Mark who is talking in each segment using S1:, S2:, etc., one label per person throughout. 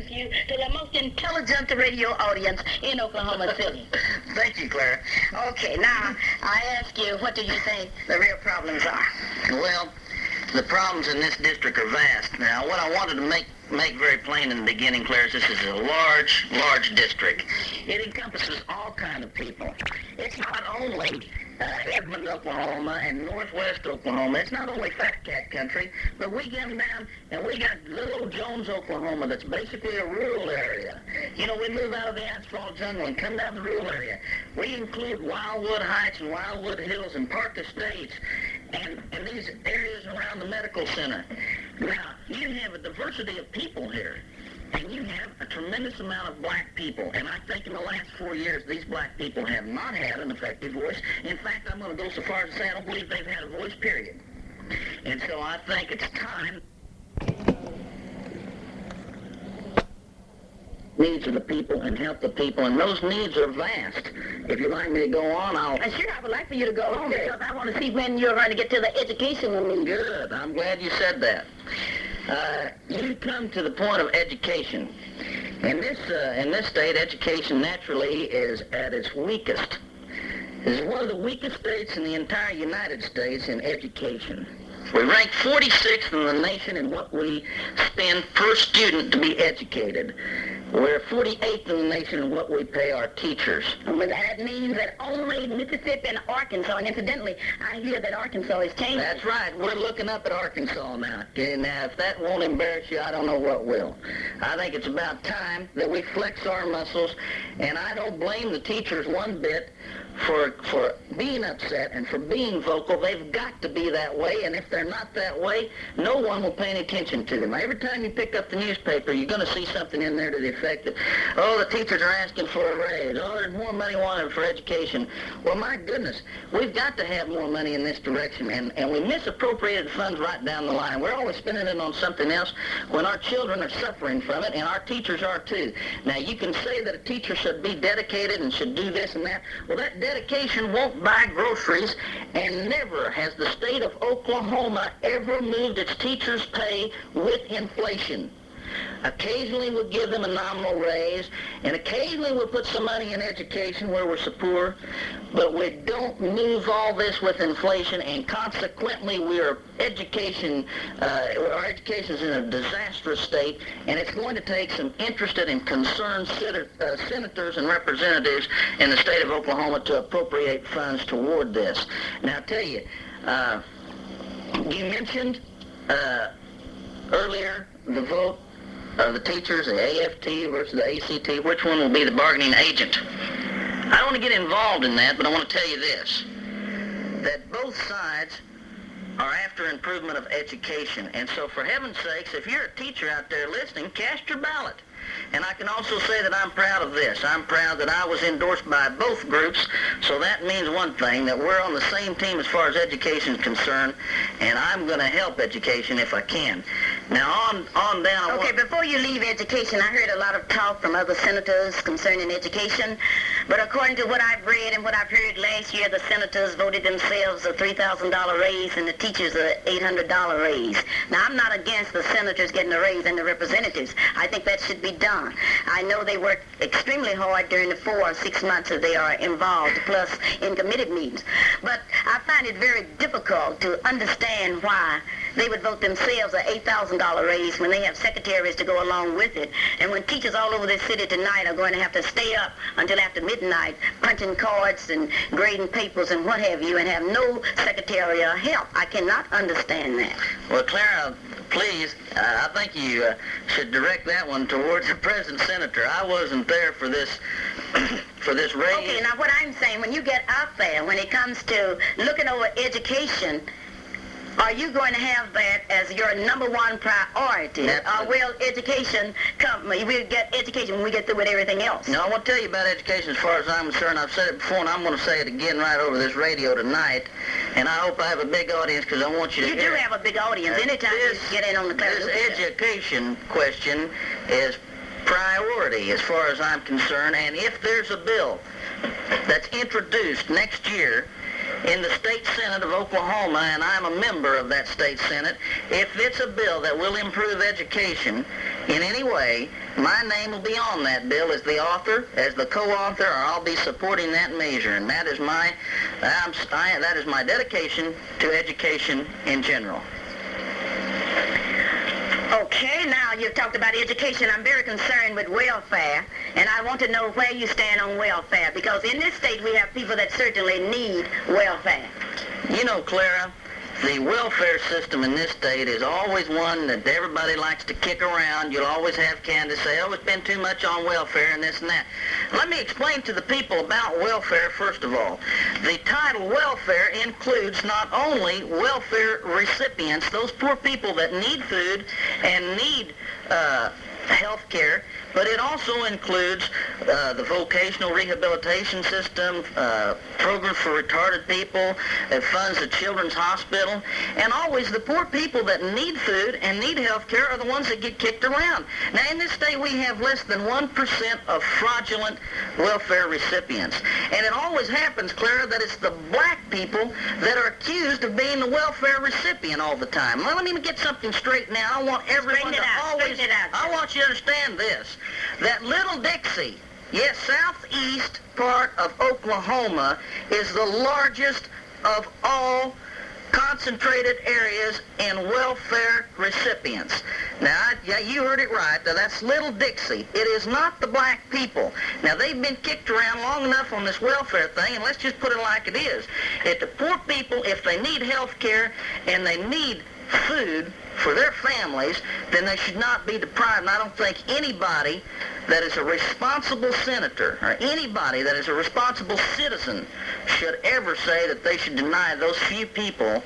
S1: You to the most intelligent radio audience in Oklahoma City.
S2: Thank you, Clara.
S1: Okay, now I ask you, what do you think the real problems are?
S2: Well, the problems in this district are vast. Now, what I wanted to make very plain in the beginning, Clara, is this is a large district. It encompasses all kind of people. It's not only Edmond, Oklahoma, and northwest Oklahoma. It's not only Fat Cat country, but we get down and we got little old Jones, Oklahoma, that's basically a rural area. You know, we move out of the asphalt jungle and come down the rural area. We include Wildwood Heights and Wildwood Hills and Park Estates and these areas around the medical center. Now, you have a diversity of people here. And you have a tremendous amount of black people. And I think in the last 4 years, these black people have not had an effective voice. In fact, I'm going to go so far as to say I don't believe they've had a voice, period. And so I think it's time needs of the people and help the people. And those needs are vast. If you'd like me to go on,
S1: Sure, I would like for you to go on because I want to see when you're going to get to the educational needs.
S2: Good. I'm glad you said that. You come to the point of education. In this state, education naturally is at its weakest. It is one of the weakest states in the entire United States in education. We rank 46th in the nation in what we spend per student to be educated. We're 48th in the nation in what we pay our teachers.
S1: But that means that only Mississippi and Arkansas, and incidentally, I hear that Arkansas is changing.
S2: That's right. We're looking up at Arkansas now. Okay, now, if that won't embarrass you, I don't know what will. I think it's about time that we flex our muscles, and I don't blame the teachers one bit for being upset and for being vocal. They've got to be that way, and if they're not that way, no one will pay any attention to them. Every time you pick up the newspaper, you're going to see something in there to the effect that, oh, the teachers are asking for a raise, oh, there's more money wanted for education. Well, my goodness, we've got to have more money in this direction, and we misappropriated funds right down the line. We're always spending it on something else when our children are suffering from it, and our teachers are too. Now, you can say that a teacher should be dedicated and should do this and that. Well, that dedication won't buy groceries, and never has the state of Oklahoma ever moved its teachers' pay with inflation. Occasionally we'll give them a nominal raise, and occasionally we'll put some money in education where we're so poor, but we don't move all this with inflation, and consequently our education is in a disastrous state, and it's going to take some interested and concerned senators and representatives in the state of Oklahoma to appropriate funds toward this. Now, I'll tell you, you mentioned earlier the vote of the teachers, the AFT versus the ACT, which one will be the bargaining agent? I don't want to get involved in that, but I want to tell you this, that both sides are after improvement of education. And so for heaven's sakes, if you're a teacher out there listening, cast your ballot. And I can also say that I'm proud of this. I'm proud that I was endorsed by both groups, so that means one thing, that we're on the same team as far as education is concerned, and I'm going to help education if I can. Now, on down...
S1: Okay, before you leave education, I heard a lot of talk from other senators concerning education, but according to what I've read and what I've heard last year, the senators voted themselves a $3,000 raise and the teachers a $800 raise. Now, I'm not against the senators getting a raise and the representatives. I think that should be done. I know they work extremely hard during the 4 or 6 months that they are involved, plus in committee meetings. But I find it very difficult to understand why they would vote themselves an $8,000 raise when they have secretaries to go along with it. And when teachers all over this city tonight are going to have to stay up until after midnight punching cards and grading papers and what have you and have no secretarial help. I cannot understand that.
S2: Well, Clara, please, I think you should direct that one towards the present senator. I wasn't there for this for this raise.
S1: Okay, now what I'm saying, when you get out there, when it comes to looking over education, are you going to have that as your number one priority? Or will education come? We'll get education when we get through with everything else.
S2: No, I want to tell you about education as far as I'm concerned. I've said it before, and I'm going to say it again right over this radio tonight. And I hope I have a big audience because I want you to hear.
S1: You do have a big audience. Anytime you get in on the Clara.
S2: This education question is priority as far as I'm concerned. And if there's a bill that's introduced next year in the state Senate of Oklahoma, and I'm a member of that state Senate, if it's a bill that will improve education in any way, my name will be on that bill as the author, as the co-author, or I'll be supporting that measure. And that is my dedication to education in general.
S1: Okay, now you've talked about education. I'm very concerned with welfare, and I want to know where you stand on welfare, because in this state we have people that certainly need welfare.
S2: You know, Clara, the welfare system in this state is always one that everybody likes to kick around. You'll always have candidates say, oh, it's been too much on welfare and this and that. Let me explain to the people about welfare first of all. The title welfare includes not only welfare recipients, those poor people that need food and need health care, but it also includes the vocational rehabilitation system, programs for retarded people, it funds the Children's Hospital, and always the poor people that need food and need health care are the ones that get kicked around. Now, in this state, we have less than 1% of fraudulent welfare recipients. And it always happens, Clara, that it's the black people that are accused of being the welfare recipient all the time. Well, let me get something straight now. I want everyone to always... I want you to understand this, that Little Dixie, yes, southeast part of Oklahoma, is the largest of all concentrated areas in welfare recipients. Now, yeah, you heard it right. Now, that's Little Dixie. It is not the black people. Now, they've been kicked around long enough on this welfare thing, and let's just put it like it is. If the poor people, if they need health care and they need food for their families, then they should not be deprived. And I don't think anybody that is a responsible senator or anybody that is a responsible citizen should ever say that they should deny those few people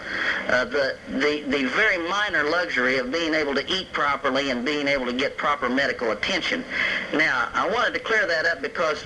S2: the very minor luxury of being able to eat properly and being able to get proper medical attention. Now, I wanted to clear that up because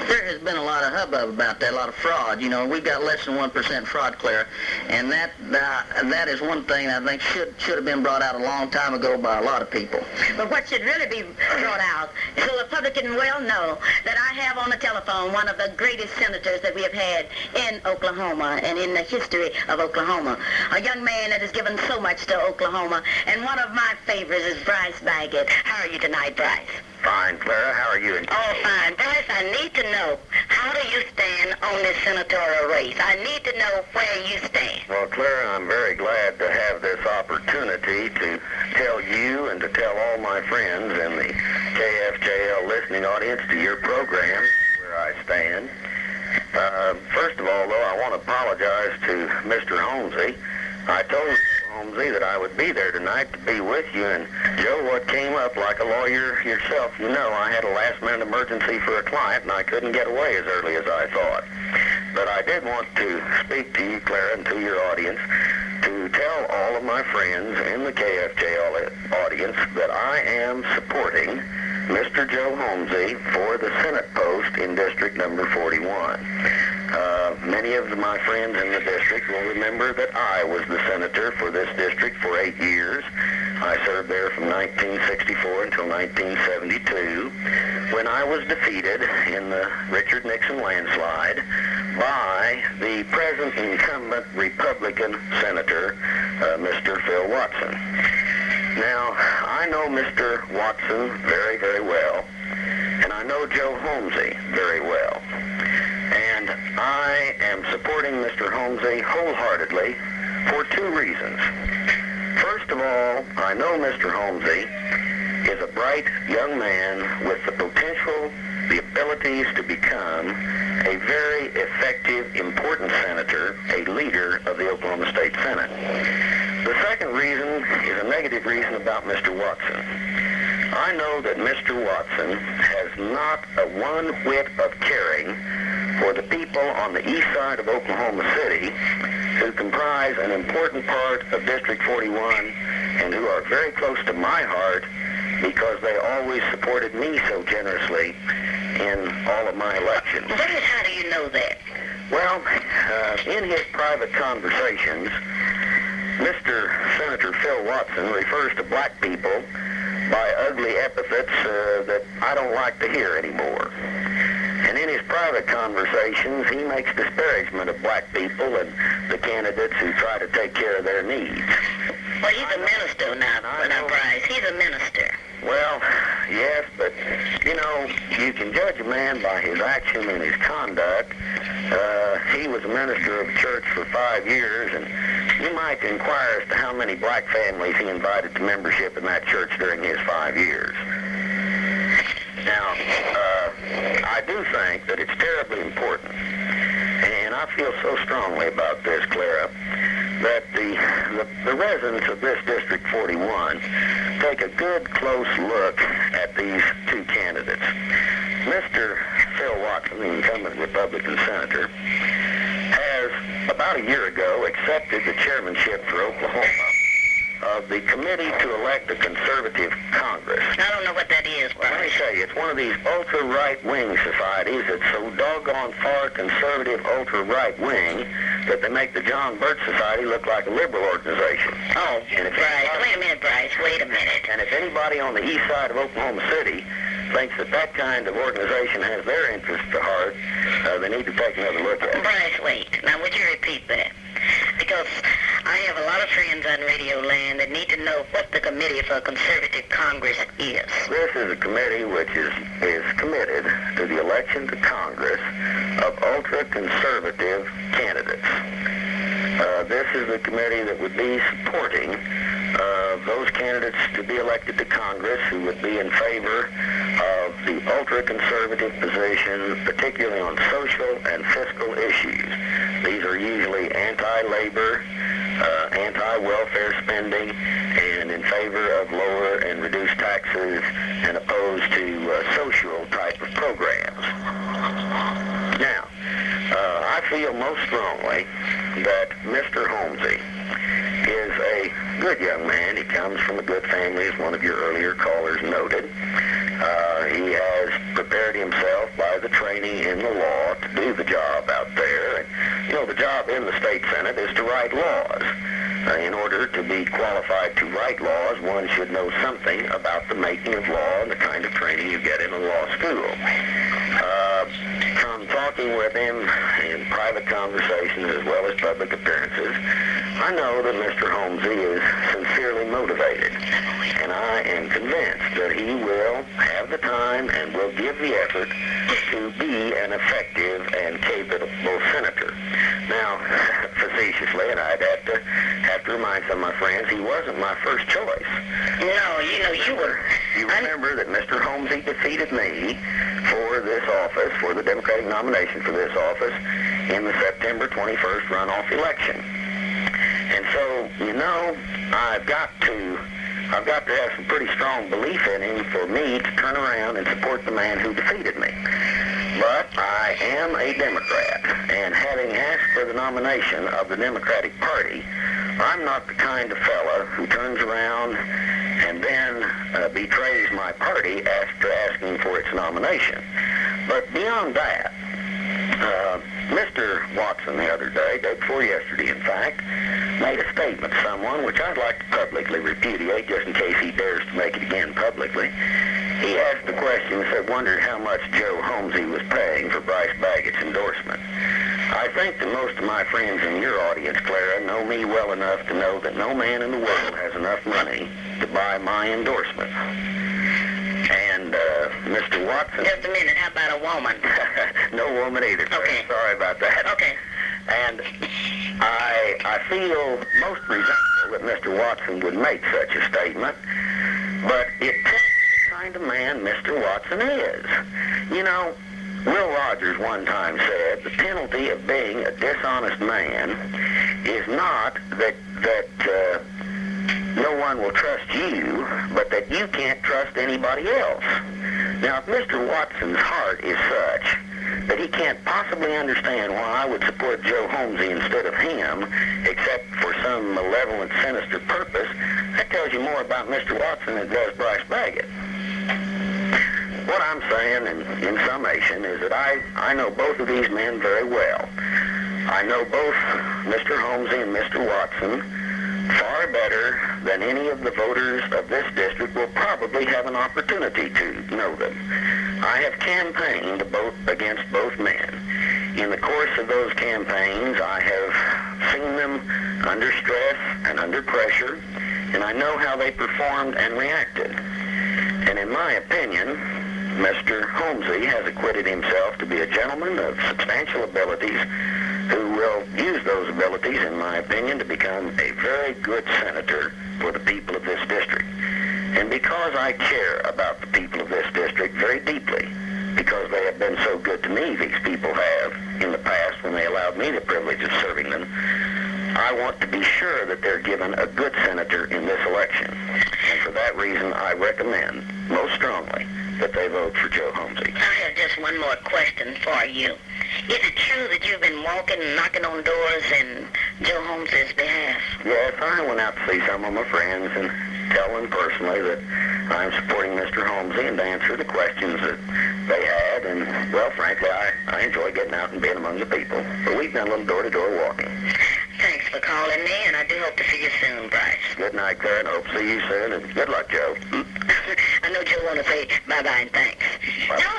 S2: there has been a lot of hubbub about that, a lot of fraud. You know, we've got less than 1% fraud, Clara, and that is one thing I think should have been brought out a long time ago by a lot of people.
S1: But what should really be brought out, so the public can well know that I have on the telephone one of the greatest senators that we have had in Oklahoma and in the history of Oklahoma. A young man that has given so much to Oklahoma, and one of my favorites is Bryce Baggett. How are you tonight, Bryce?
S3: Fine, Clara. How are you?
S1: Oh, fine. Bryce, I need to know, how do you stand on this senatorial race? I need to know where you stand.
S3: Well, Clara, I'm very glad to have this opportunity to tell you and to tell all my friends in the KFJL listening audience to your program where I stand. First of all, though, I want to apologize to Mr. Holmesy. I told Holmesy that I would be there tonight to be with you, and Joe, what came up, like a lawyer yourself, you know, I had a last-minute emergency for a client, and I couldn't get away as early as I thought. But I did want to speak to you, Clara, and to your audience, to tell all of my friends in the KFJL audience that I am supporting Mr. Joe Holmesy for the Senate post in District Number 41. Many of my friends in the district will remember that I was the senator for this district for 8 years. I served there from 1964 until 1972, when I was defeated in the Richard Nixon landslide by the present incumbent Republican senator, Mr. Phil Watson. Now, I know Mr. Watson very, very well, and I know Joe Holmesy very well. And I am supporting Mr. Holmesy wholeheartedly for two reasons. First of all, I know Mr. Holmesy is a bright young man with the potential, the abilities to become a very effective, important senator, a leader of the Oklahoma State Senate. The second reason is a negative reason about Mr. Watson. I know that Mr. Watson has not a one whit of caring for the people on the east side of Oklahoma City who comprise an important part of District 41 and who are very close to my heart because they always supported me so generously in all of my elections.
S1: How do you know that?
S3: Well, in his private conversations, Mr. Senator Phil Watson refers to black people by ugly epithets that I don't like to hear anymore. And in his private conversations, he makes disparagement of black people and the candidates who try to take care of their needs.
S1: Well, he's a minister now, Bryce. He's a minister.
S3: Well, yes, but, you know, you can judge a man by his action and his conduct. He was a minister of the church for 5 years, and you might inquire as to how many black families he invited to membership in that church during his 5 years. Now, I do think that it's terribly important, and I feel so strongly about this, Clara, that the residents of this District 41 take a good, close look at these two candidates. Mr. Phil Watson, the incumbent Republican senator, has about a year ago accepted the chairmanship for Oklahoma of the Committee to Elect a Conservative Congress.
S1: I don't know what that is,
S3: Well, let me tell you, it's one of these ultra-right-wing societies that's so doggone far conservative ultra-right-wing that they make the John Birch Society look like a liberal organization.
S1: Oh,
S3: And if
S1: Bryce,
S3: anybody-
S1: wait a minute, Bryce, wait a minute.
S3: And if anybody on the east side of Oklahoma City thinks that that kind of organization has their interests at heart, they need to take another look at it.
S1: Bryce, wait. Now, would you repeat that? Because I have a lot of friends on Radio Land that need to know what the Committee for Conservative Congress is.
S3: This is a committee which is committed to the election to Congress of ultra-conservative candidates. This is the committee that would be supporting those candidates to be elected to Congress who would be in favor of the ultra-conservative position, particularly on social and fiscal issues. These are usually anti-labor, anti-welfare spending, and in favor of lower and reduced taxes and opposed to social type of programs. Now, I feel most strongly that Mr. Holmesy is a good young man. He comes from a good family, as one of your earlier callers noted. He has prepared himself by the training in the law to do the job out there. And, you know, the job in the state Senate is to write laws. In order to be qualified to write laws, one should know something about the making of law and the kind of training you get in a law school. From talking with him in private conversations as well as public appearances, I know that Mr. Holmesy is sincerely motivated, and I am convinced that he will have the time and will give the effort to be an effective and capable senator. Now, facetiously, and I'd have to remind some of my friends, he wasn't my first choice.
S1: No, you know, you were...
S3: You remember that Mr. Holmesy defeated me for this office, for the Democratic nomination for this office, in the September 21st runoff election. And so, you know, I've got to have some pretty strong belief in him for me to turn around and support the man who defeated me. But I am a Democrat, and having asked for the nomination of the Democratic Party, I'm not the kind of fella who turns around and then betrays my party after asking for its nomination. But beyond that, Mr. Watson the other day before yesterday in fact, made a statement to someone which I'd like to publicly repudiate just in case he dares to make it again publicly. He asked the question, wondered how much Joe Holmesy was paying for Bryce Baggett's endorsement. I think that most of my friends in your audience, Clara, know me well enough to know that no man in the world has enough money to buy my endorsement. And Mr. Watson...
S1: Just a minute, how about a woman?
S3: No woman either, Clara.
S1: Okay.
S3: Sorry about that.
S1: Okay.
S3: And I feel most resentful that Mr. Watson would make such a statement, but it tells the kind of man Mr. Watson is. You know, Will Rogers one time said the penalty of being a dishonest man is not that no one will trust you, but that you can't trust anybody else. Now, if Mr. Watson's heart is such that he can't possibly understand why I would support Joe Holmesy instead of him, except for some malevolent, sinister purpose, that tells you more about Mr. Watson than it does Bryce Baggett. What I'm saying, in summation, is that I know both of these men very well. I know both Mr. Holmesy and Mr. Watson far better than any of the voters of this district will probably have an opportunity to know them. I have campaigned against both men. In the course of those campaigns, I have seen them under stress and under pressure, and I know how they performed and reacted. And in my opinion, Mr. Holmesy has acquitted himself to be a gentleman of substantial abilities who will use those abilities, in my opinion, to become a very good senator for the people of this district. And because I care about the people of this district very deeply, because they have been so good to me, these people have, in the past when they allowed me the privilege of serving them, I want to be sure that they're given a good senator in this election. And for that reason, I recommend most strongly that they vote for Joe Holmesy.
S1: I have just one more question for you. Is it true that you've been walking and knocking on doors in Joe Holmesy's behalf?
S3: Yes, I went out to see some of my friends and tell them personally that I'm supporting Mr. Holmesy and to answer the questions that they had. And, well, frankly, I enjoy getting out and being among the people. But we've done a little door-to-door walking.
S1: Thanks for calling me, and I do hope to see you soon, Bryce.
S3: Good night, Clara, and hope to see you soon. And good luck, Joe.
S1: I know Joe want to say bye-bye and thanks.
S3: Bye.
S1: Joe,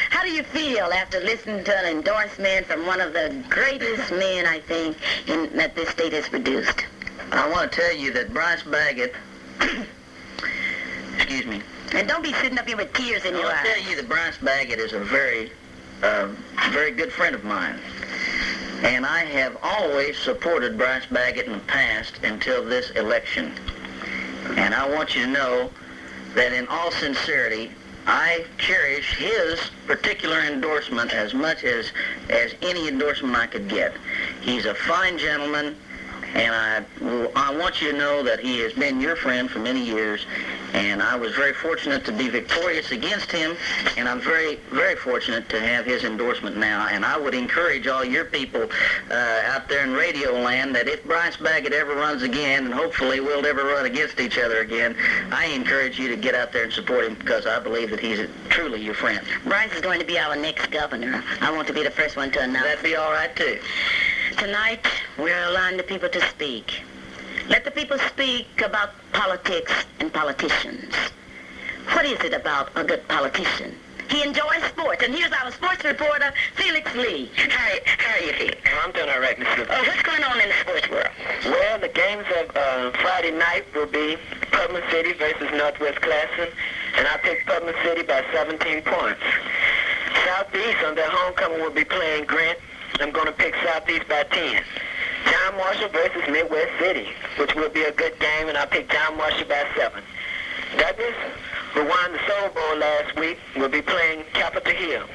S1: how do you feel after listening to an endorsement from one of the greatest men, I think, that this state has produced?
S2: I want to tell you that Bryce Baggett, excuse me.
S1: And don't be sitting up here with tears in your eyes.
S2: I'll tell you that Bryce Baggett is a very good friend of mine. And I have always supported Bryce Baggett in the past until this election. And I want you to know that in all sincerity, I cherish his particular endorsement as much as any endorsement I could get. He's a fine gentleman, and I want you to know that he has been your friend for many years, and I was very fortunate to be victorious against him, and I'm very, very fortunate to have his endorsement now. And I would encourage all your people out there in radio land that if Bryce Baggett ever runs again, and hopefully we'll never run against each other again, I encourage you to get out there and support him, because I believe that he's truly your friend.
S1: Bryce is going to be our next governor. I want to be the first one to announce.
S2: That'd be all right, too.
S1: Tonight, we're allowing the people to speak. Let the people speak about politics and politicians. What is it about a good politician? He enjoys sports, and here's our sports reporter, Felix Lee. How are you, Felix?
S4: I'm doing all right, Mr. Luper.
S1: What's going on in the sports world?
S4: Well, the games of Friday night will be Public City versus Northwest Classen, and I picked Public City by 17 points. Southeast on their homecoming will be playing Grant. I'm going to pick Southeast by 10. John Marshall versus Midwest City, which will be a good game, and I picked John Marshall by 7. Douglas, who won the Soul Bowl last week, will be playing Capitol Hill,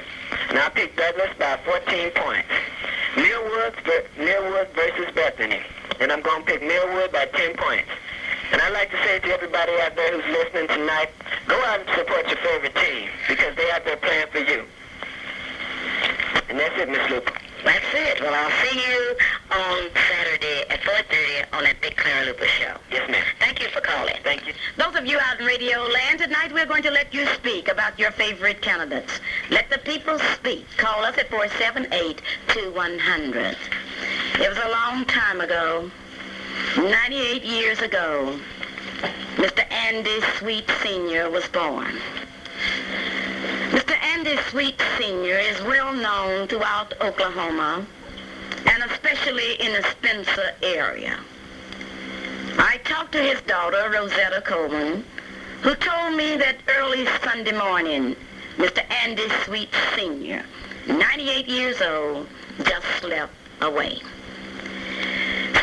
S4: and I picked Douglas by 14 points. Millwood versus Bethany, and I'm going to pick Millwood by 10 points. And I'd like to say to everybody out there who's listening tonight, go out and support your favorite team, because they're out there playing for you. And that's it, Miss Luper.
S1: That's it. Well, I'll see you on Saturday at 4:30 on that big Clara Luper show.
S4: Yes, ma'am.
S1: Thank you for calling.
S4: Thank you.
S1: Those of you out in radio land, tonight we're going to let you speak about your favorite candidates. Let the people speak. Call us at 478-2100. It was a long time ago, 98 years ago, Mr. Andy Sweet Sr. was born. Mr. Andy Sweet Sr. is well known throughout Oklahoma, and especially in the Spencer area. I talked to his daughter, Rosetta Coleman, who told me that early Sunday morning, Mr. Andy Sweet Sr., 98 years old, just slept away.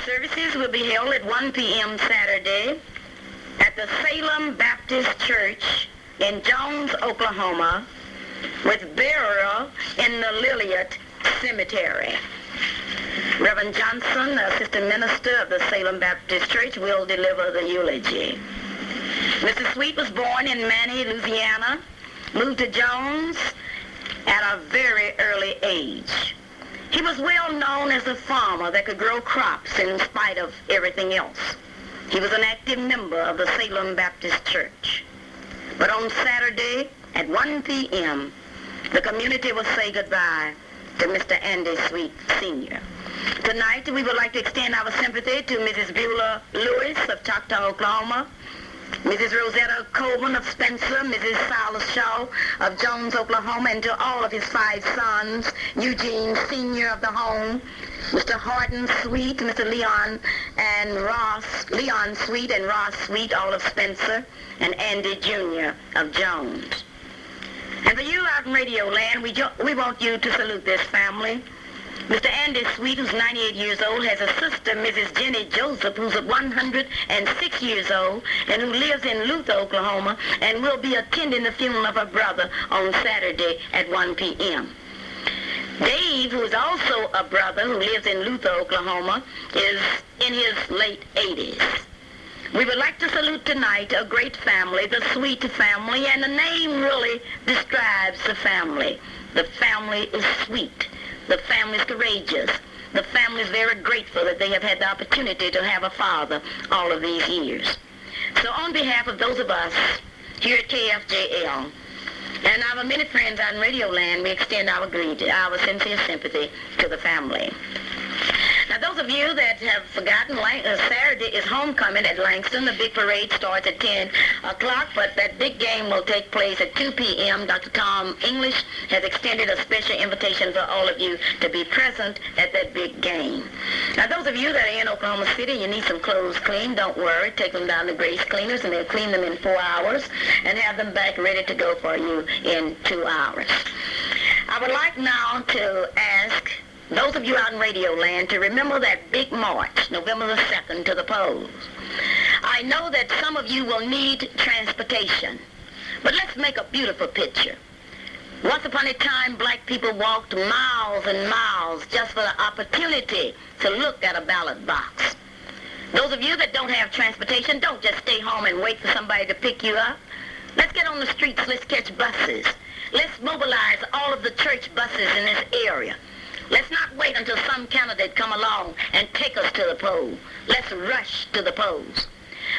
S1: Services will be held at 1 p.m. Saturday at the Salem Baptist Church in Jones, Oklahoma, with burial in the Lilliot Cemetery. Reverend Johnson, the assistant minister of the Salem Baptist Church, will deliver the eulogy. Mr. Sweet was born in Manny, Louisiana, moved to Jones at a very early age. He was well known as a farmer that could grow crops in spite of everything else. He was an active member of the Salem Baptist Church. But on Saturday at 1 p.m., the community will say goodbye to Mr. Andy Sweet Sr. Tonight, we would like to extend our sympathy to Mrs. Beulah Lewis of Choctaw, Oklahoma, Mrs. Rosetta Coburn of Spencer, Mrs. Silas Shaw of Jones, Oklahoma, and to all of his 5 sons, Eugene Sr. of the home, Mr. Horton Sweet, Mr. Leon Sweet and Ross Sweet, all of Spencer, and Andy Jr. of Jones. And for you out in Radio Land, we want you to salute this family. Mr. Andy Sweet, who's 98 years old, has a sister, Mrs. Jenny Joseph, who's 106 years old, and who lives in Luther, Oklahoma, and will be attending the funeral of her brother on Saturday at 1 p.m. Dave, who is also a brother who lives in Luther, Oklahoma, is in his late 80s. We would like to salute tonight a great family, the Sweet family, and the name really describes the family. The family is sweet. The family is courageous. The family is very grateful that they have had the opportunity to have a father all of these years. So on behalf of those of us here at KFJL and our many friends on Radio Land, we extend our sincere sympathy to the family. Now, those of you that have forgotten, Saturday is homecoming at Langston. The big parade starts at 10 o'clock, but that big game will take place at 2 p.m. Dr. Tom English has extended a special invitation for all of you to be present at that big game. Now, those of you that are in Oklahoma City, you need some clothes cleaned, don't worry. Take them down to Grace Cleaners, and they'll clean them in 4 hours and have them back ready to go for you in 2 hours. I would like now to ask those of you out in Radio Land to remember that big march, November the 2nd, to the polls. I know that some of you will need transportation, but let's make a beautiful picture. Once upon a time, black people walked miles and miles just for the opportunity to look at a ballot box. Those of you that don't have transportation, don't just stay home and wait for somebody to pick you up. Let's get on the streets, let's catch buses. Let's mobilize all of the church buses in this area. Let's not wait until some candidate come along and take us to the poll. Let's rush to the polls.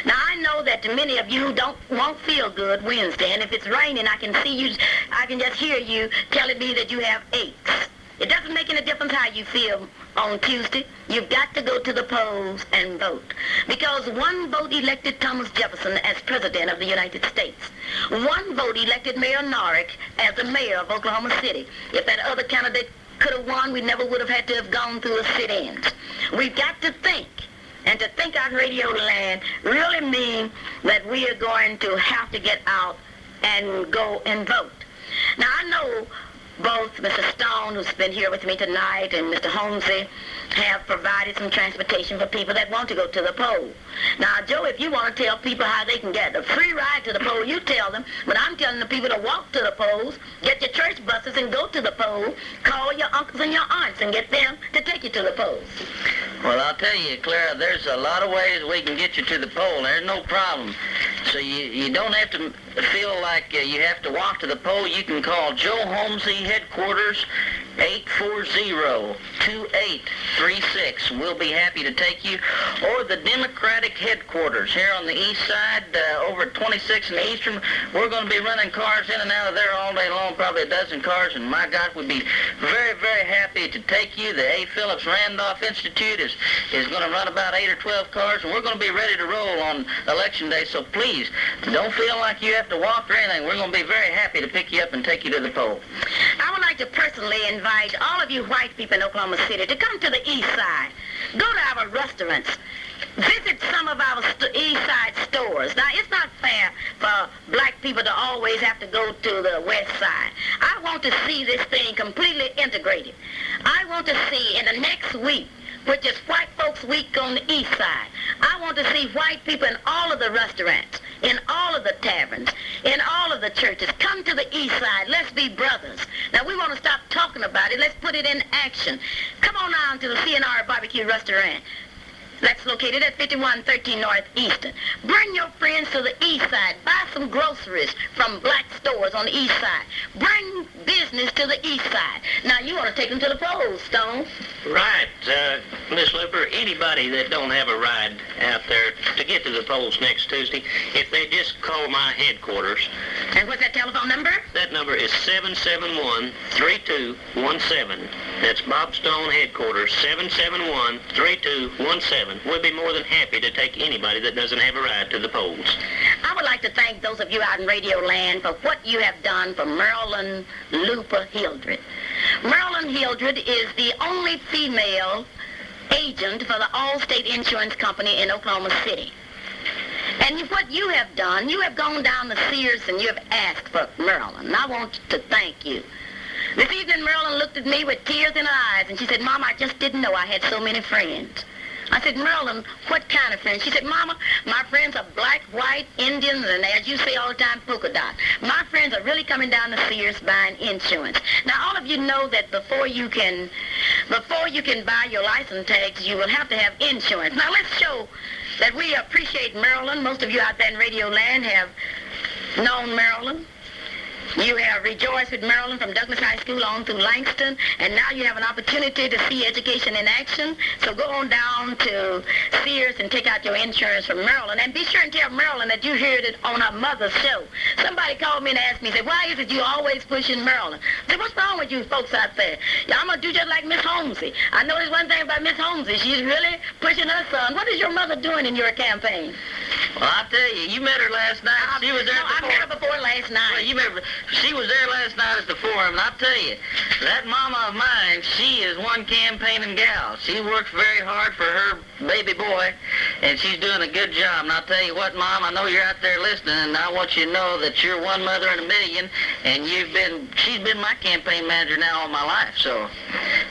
S1: Now, I know that many of you won't feel good Wednesday, and if it's raining, I can just hear you telling me that you have aches. It doesn't make any difference how you feel on Tuesday. You've got to go to the polls and vote. Because one vote elected Thomas Jefferson as President of the United States. One vote elected Mayor Norrick as the mayor of Oklahoma City. If that other candidate could have won, we never would have had to have gone through the sit-ins. We've got to think, and to think on Radio Land really mean that we are going to have to get out and go and vote. Now, I know both Mr. Stone, who's been here with me tonight, and Mr. Holmesy have provided some transportation for people that want to go to the poll. Now, Joe, if you want to tell people how they can get a free ride to the poll, you tell them. But I'm telling the people to walk to the polls, get your church buses and go to the poll, call your uncles and your aunts and get them to take you to the polls.
S2: Well, I'll tell you, Clara, there's a lot of ways we can get you to the poll. There's no problem. So you don't have to feel like you have to walk to the poll. You can call Joe Holmesy headquarters, 840-2836. We'll be happy to take you. Or the Democratic headquarters here on the east side, over at 26 and Eastern. We're going to be running cars in and out of there all day long, probably a dozen cars, and my God, we'd be very, very happy to take you. The A. Phillips Randolph Institute is going to run about 8 or 12 cars, and we're going to be ready to roll on Election Day, so please, don't feel like you have to walk or anything. We're going to be very happy to pick you up and take you to the poll.
S1: I would like to personally invite all of you white people in Oklahoma City to come to the east side. Go to our restaurants. Visit some of our east side stores. Now, it's not fair for black people to always have to go to the west side. I want to see this thing completely integrated. I want to see in the next week, which is White Folks Week on the east side, I want to see white people in all of the restaurants, in all of the taverns, in all of the churches. Come to the east side. Let's be brothers. Now, we want to stop talking about it. Let's put it in action. Come on down to the CNR Barbecue Restaurant. That's located at 5113 Northeastern. Bring your friends to the east side. Buy some groceries from black stores on the east side. Bring business to the east side. Now, you want to take them to the polls, Stone.
S5: Right. Miss Luper, anybody that don't have a ride out there to get to the polls next Tuesday, if they just call my headquarters.
S1: And what's that telephone number?
S5: That number is 771-3217. That's Bob Stone headquarters, 771-3217. We'll be more than happy to take anybody that doesn't have a ride to the polls.
S1: I would like to thank those of you out in Radio Land for what you have done for Marilyn Luper Hildred. Marilyn Hildred is the only female agent for the Allstate Insurance Company in Oklahoma City. And what you have done, you have gone down to Sears and you have asked for Marilyn. And I want to thank you. This evening, Marilyn looked at me with tears in her eyes, and she said, Mama, I just didn't know I had so many friends. I said, Marilyn, what kind of friends? She said, Mama, my friends are black, white, Indians, and as you say all the time, polka dot. My friends are really coming down to Sears buying insurance. Now, all of you know that before you can buy your license tags, you will have to have insurance. Now, let's show that we appreciate Marilyn. Most of you out there in Radio Land have known Marilyn. You have rejoiced with Marilyn from Douglas High School on through Langston, and now you have an opportunity to see education in action. So go on down to Sears and take out your insurance from Marilyn. And be sure and tell Marilyn that you heard it on her mother's show. Somebody called me and asked me, said, why is it you always pushing Marilyn? I said, what's wrong with you folks out there? Yeah, I'm going to do just like Miss Holmesy. I know there's one thing about Miss Holmesy. She's really pushing her son. What is your mother doing in your campaign?
S2: Well, I tell you, you met her last night. She was there
S1: No, I
S2: before.
S1: met her before last night.
S2: Well, you remember, she was there last night at the forum, and I tell you, that mama of mine, she is one campaigning gal. She works very hard for her baby boy, and she's doing a good job. And I'll tell you what, Mom, I know you're out there listening, and I want you to know that you're one mother in a million, and she's been my campaign manager now all my life, so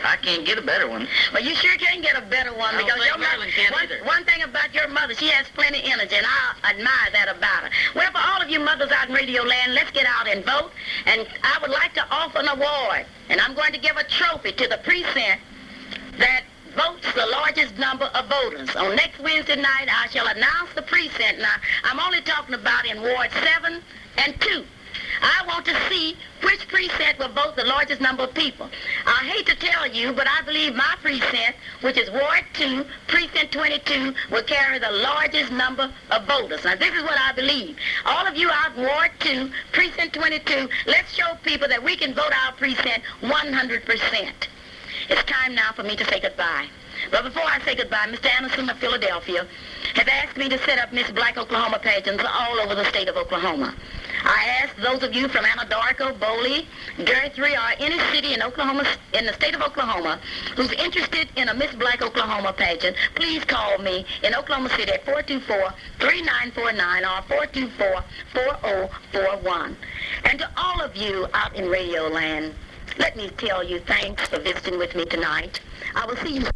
S2: I can't get a better one.
S1: Well, you sure can get a better one,
S2: I don't
S1: because
S2: think
S1: your mother,
S2: Marilyn can either.
S1: one thing about your mother, she has plenty of energy, and I admire that about her. Well, for all of you mothers out in Radio Land, let's get out and vote, and I would like to offer an award, and I'm going to give a trophy to the precinct that votes the largest number of voters. On next Wednesday night, I shall announce the precinct. Now, I'm only talking about in Ward 7 and 2. I want to see which precinct will vote the largest number of people. I hate to tell you, but I believe my precinct, which is Ward 2, Precinct 22, will carry the largest number of voters. Now, this is what I believe. All of you out in Ward 2, Precinct 22, let's show people that we can vote our precinct 100%. It's time now for me to say goodbye. But before I say goodbye, Mr. Anderson of Philadelphia has asked me to set up Miss Black Oklahoma pageants all over the state of Oklahoma. I ask those of you from Anadarko, Boley, Guthrie, or any city in Oklahoma, in the state of Oklahoma, who's interested in a Miss Black Oklahoma pageant, please call me in Oklahoma City at 424-3949 or 424-4041. And to all of you out in Radio Land, let me tell you thanks for visiting with me tonight. I will see you.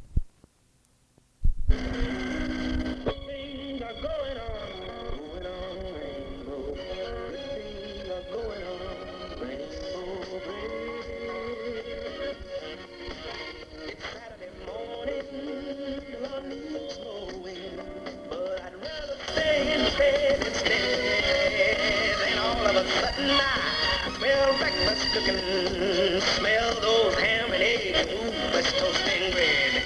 S4: Cooking, smell those ham and eggs, ooh, let's toast and bread.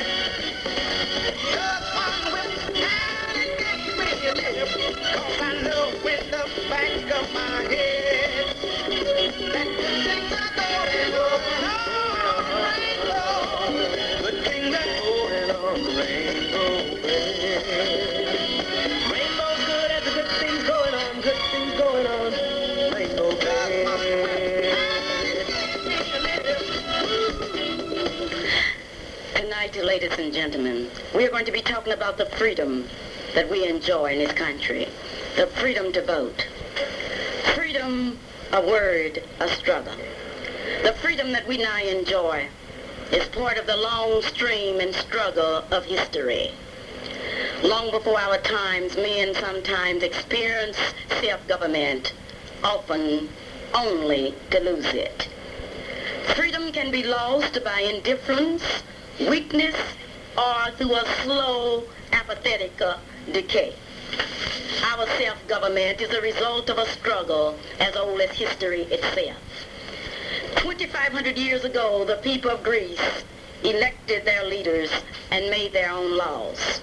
S4: Just one whip, and get ready, 'cause I know with the back of my head that good things are going on the rainbow. Good things are going on the rainbow bed. Rainbow's good as the good things going on, rainbow bed.
S1: Tonight, ladies and gentlemen, we are going to be talking about the freedom that we enjoy in this country. The freedom to vote. Freedom, a word, a struggle. The freedom that we now enjoy is part of the long stream and struggle of history. Long before our times, men sometimes experience self-government, often only to lose it. Freedom can be lost by indifference, weakness, or through a slow apathetic decay. Our self-government is a result of a struggle as old as history itself. 2,500 years ago, the people of Greece elected their leaders and made their own laws.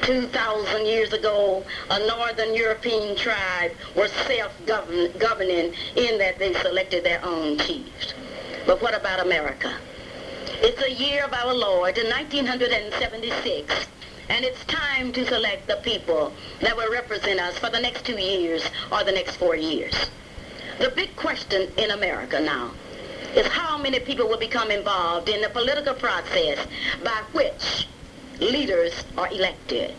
S1: 2,000 years ago, a northern European tribe was self-governing in that they selected their own chiefs. But what about America? It's a year of our Lord, 1976, and it's time to select the people that will represent us for the next 2 years or the next 4 years. The big question in America now is how many people will become involved in the political process by which leaders are elected.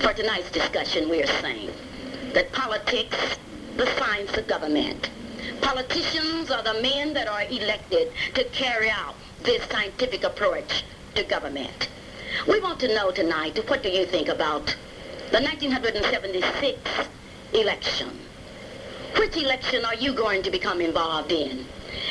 S1: For tonight's discussion, we are saying that politics, the science of government. Politicians are the men that are elected to carry out this scientific approach to government. We want to know tonight, what do you think about the 1976 election? Which election are you going to become involved in?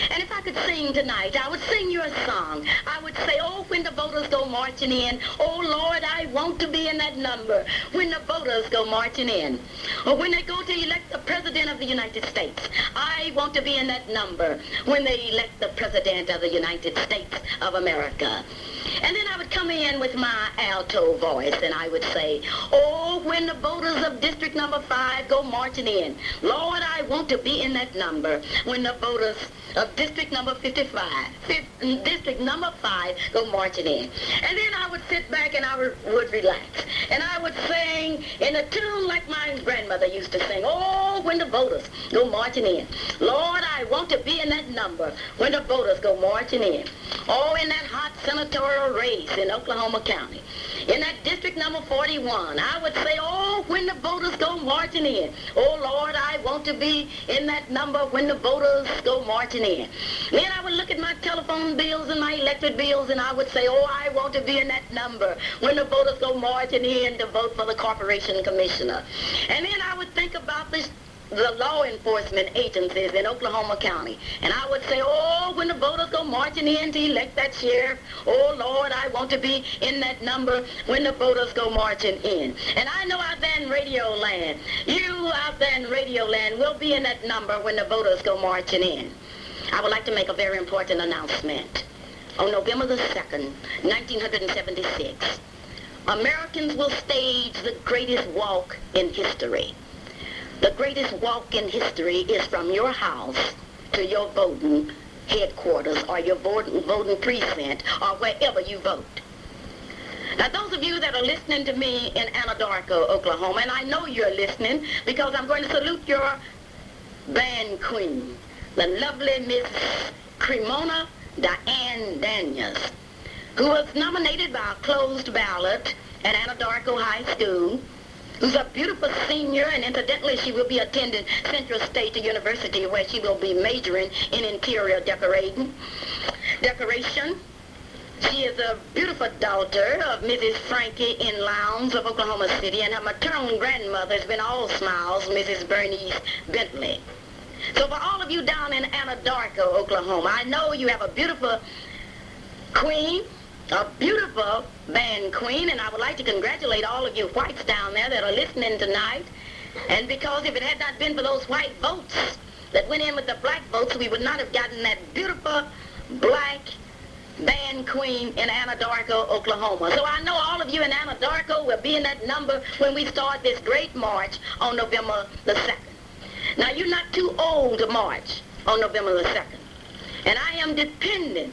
S1: And if I could sing tonight, I would sing you a song. I would say, oh, when the voters go marching in, oh, Lord, I want to be in that number when the voters go marching in. Or when they go to elect the President of the United States, I want to be in that number when they elect the President of the United States of America. And then I would come in with my alto voice and I would say, oh, when the voters of District number 5 go marching in, Lord, I want to be in that number when the voters of District number 55, District number 5 go marching in. And then I would sit back and I would relax. And I would sing in a tune like my grandmother used to sing, oh, when the voters go marching in. Lord, I want to be in that number when the voters go marching in. Oh, in that hot senatorial race in Oklahoma County. In that District number 41, I would say, oh, when the voters go marching in. Oh, Lord, I want to be in that number when the voters go marching in. Then I would look at my telephone bills and my electric bills and I would say, oh, I want to be in that number when the voters go marching in to vote for the corporation commissioner. And then I would think about the law enforcement agencies in Oklahoma County. And I would say, oh, when the voters go marching in to elect that sheriff, oh, Lord, I want to be in that number when the voters go marching in. And I know out there in Radio Land, you out there in Radio Land will be in that number when the voters go marching in. I would like to make a very important announcement. On November the 2nd, 1976, Americans will stage the greatest walk in history. The greatest walk in history is from your house to your voting headquarters or your voting precinct or wherever you vote. Now, those of you that are listening to me in Anadarko, Oklahoma, and I know you're listening because I'm going to salute your band queen, the lovely Miss Cremona Diane Daniels, who was nominated by a closed ballot at Anadarko High School, who's a beautiful senior, and incidentally she will be attending Central State University where she will be majoring in interior decoration. She is a beautiful daughter of Mrs. Frankie in Lowndes of Oklahoma City, and her maternal grandmother has been all smiles, Mrs. Bernice Bentley. So for all of you down in Anadarko, Oklahoma, I know you have a beautiful queen, a beautiful band queen, and I would like to congratulate all of you whites down there that are listening tonight. And because if it had not been for those white votes that went in with the black votes, we would not have gotten that beautiful black band queen in Anadarko, Oklahoma. So I know all of you in Anadarko will be in that number when we start this great march on November the 2nd. Now, you're not too old to march on November the 2nd. And I am dependent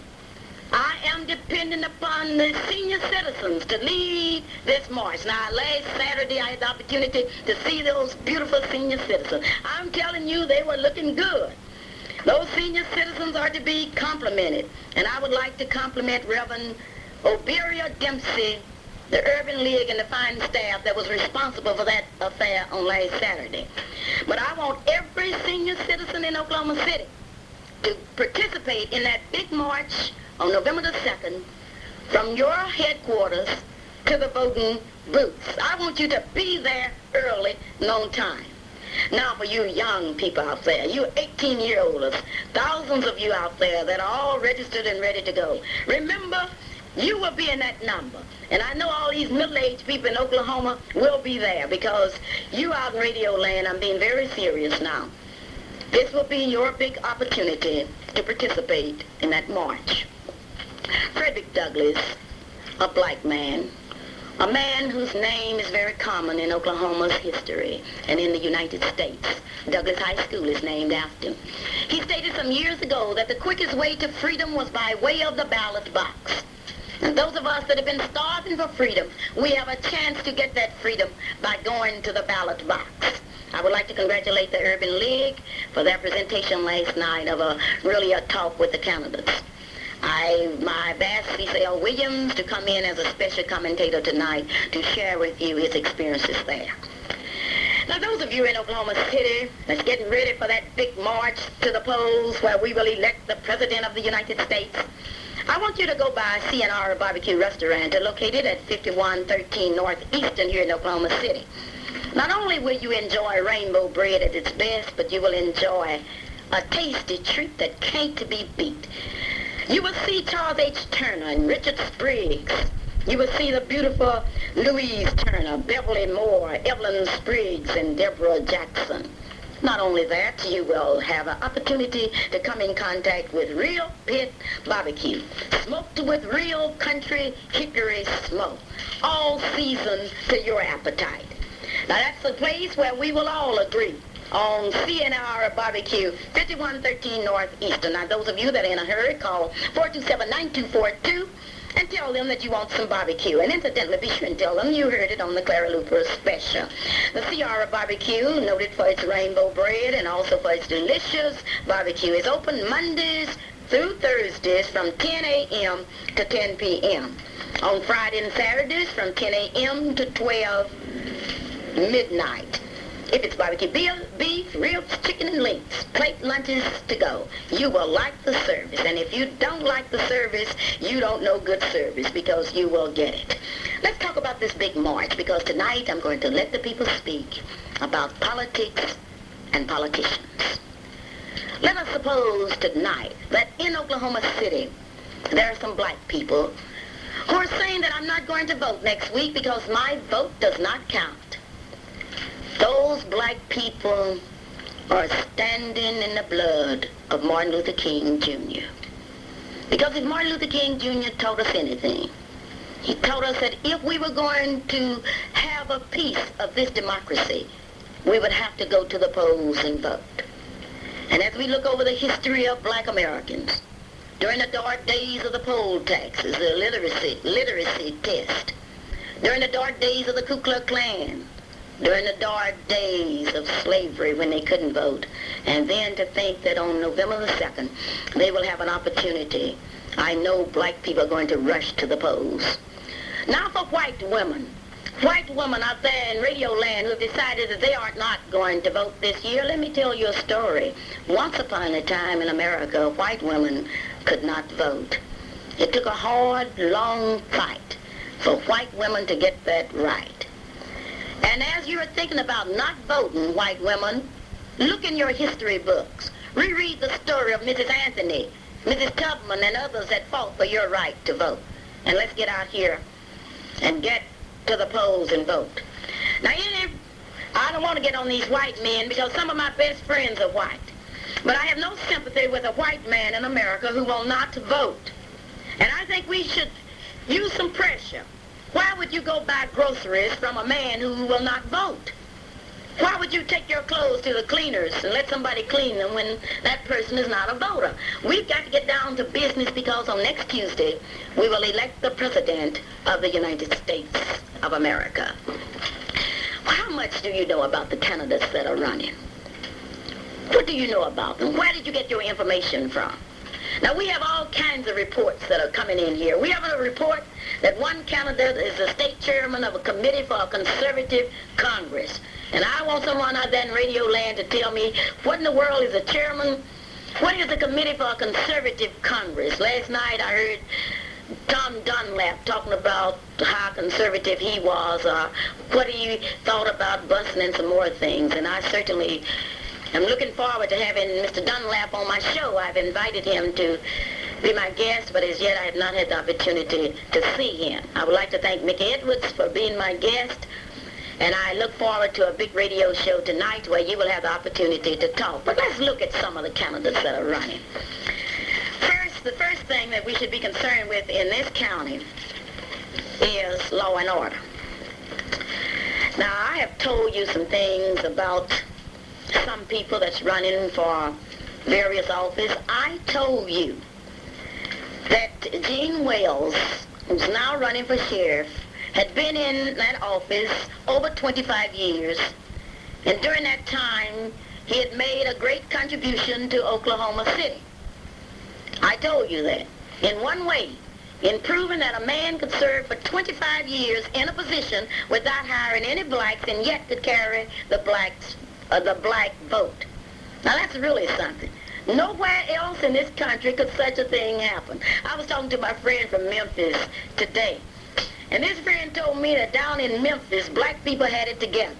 S1: upon the senior citizens to lead this march. Now, last Saturday, I had the opportunity to see those beautiful senior citizens. I'm telling you, they were looking good. Those senior citizens are to be complimented. And I would like to compliment Reverend Oberia Dempsey, the Urban League, and the fine staff that was responsible for that affair on last Saturday. But I want every senior citizen in Oklahoma City to participate in that big march on November the 2nd from your headquarters to the voting booths. I want you to be there early and on time. Now, for you young people out there, you 18-year-olds, thousands of you out there that are all registered and ready to go. Remember, You will be in that number. And I know all these middle-aged people in Oklahoma will be there because you out in radio land, I'm being very serious now. This will be your big opportunity to participate in that march. Frederick Douglass, a black man, a man whose name is very common in Oklahoma's history and in the United States. Douglass High School is named after him. He stated some years ago that the quickest way to freedom was by way of the ballot box. And those of us that have been starving for freedom, we have a chance to get that freedom by going to the ballot box. I would like to congratulate the Urban League for their presentation last night of really a talk with the candidates. I've asked C.C.L. Williams to come in as a special commentator tonight to share with you his experiences there. Now, those of you in Oklahoma City that's getting ready for that big march to the polls where we will elect the President of the United States, I want you to go by CNR Barbecue Restaurant, located at 5113 Northeastern here in Oklahoma City. Not only will you enjoy rainbow bread at its best, but you will enjoy a tasty treat that can't be beat. You will see Charles H. Turner and Richard Spriggs. You will see the beautiful Louise Turner, Beverly Moore, Evelyn Spriggs, and Deborah Jackson. Not only that, you will have an opportunity to come in contact with real pit barbecue, smoked with real country hickory smoke, all seasoned to your appetite. Now that's the place where we will all agree on CNR Barbecue, 5113 Northeastern. Now those of you that are in a hurry, call 427-9242 and tell them that you want some barbecue. And incidentally, be sure and tell them you heard it on the Clara Luper special. The Clara Barbecue, noted for its rainbow bread and also for its delicious barbecue, is open Mondays through Thursdays from 10 a.m. to 10 p.m. On Friday and Saturdays from 10 a.m. to 12 midnight. If it's barbecue beef, ribs, chicken, and links, plate lunches to go, you will like the service. And if you don't like the service, you don't know good service because you will get it. Let's talk about this big march because tonight I'm going to let the people speak about politics and politicians. Let us suppose tonight that in Oklahoma City there are some black people who are saying that I'm not going to vote next week because my vote does not count. Those black people are standing in the blood of Martin Luther King Jr. Because if Martin Luther King Jr. taught us anything, he taught us that if we were going to have a piece of this democracy, we would have to go to the polls and vote. And as we look over the history of black Americans, during the dark days of the poll taxes, the literacy test, during the dark days of the Ku Klux Klan, during the dark days of slavery when they couldn't vote, and then to think that on November the 2nd, they will have an opportunity. I know black people are going to rush to the polls. Now for white women out there in Radio Land who have decided that they are not going to vote this year, let me tell you a story. Once upon a time in America, white women could not vote. It took a hard, long fight for white women to get that right. And as you're thinking about not voting, white women, look in your history books. Reread the story of Mrs. Anthony, Mrs. Tubman, and others that fought for your right to vote. And let's get out here and get to the polls and vote. Now, I don't want to get on these white men because some of my best friends are white. But I have no sympathy with a white man in America who will not vote. And I think we should use some pressure. Why would you go buy groceries from a man who will not vote? Why would you take your clothes to the cleaners and let somebody clean them when that person is not a voter? We've got to get down to business because on next Tuesday, we will elect the President of the United States of America. How much do you know about the candidates that are running? What do you know about them? Where did you get your information from? Now, we have all kinds of reports that are coming in here. We have a report that one candidate is the state chairman of a committee for a conservative Congress. And I want someone out there in Radio Land to tell me what in the world is a chairman? What is the committee for a conservative Congress? Last night I heard Tom Dunlap talking about how conservative he was, what he thought about busing and some more things. And I certainly am looking forward to having Mr. Dunlap on my show. I've invited him to be my guest, but as yet I have not had the opportunity to see him. I would like to thank Mickey Edwards for being my guest, and I look forward to a big radio show tonight where you will have the opportunity to talk. But let's look at some of the candidates that are running. First, the first thing that we should be concerned with in this county is law and order. Now, I have told you some things about some people that's running for various office. I told you that Gene Wells, who's now running for sheriff, had been in that office over 25 years, and during that time, he had made a great contribution to Oklahoma City. I told you that. In one way, in proving that a man could serve for 25 years in a position without hiring any blacks and yet could carry the black vote. Now that's really something. Nowhere else in this country could such a thing happen. I was talking to my friend from Memphis today, and this friend told me that down in Memphis, black people had it together.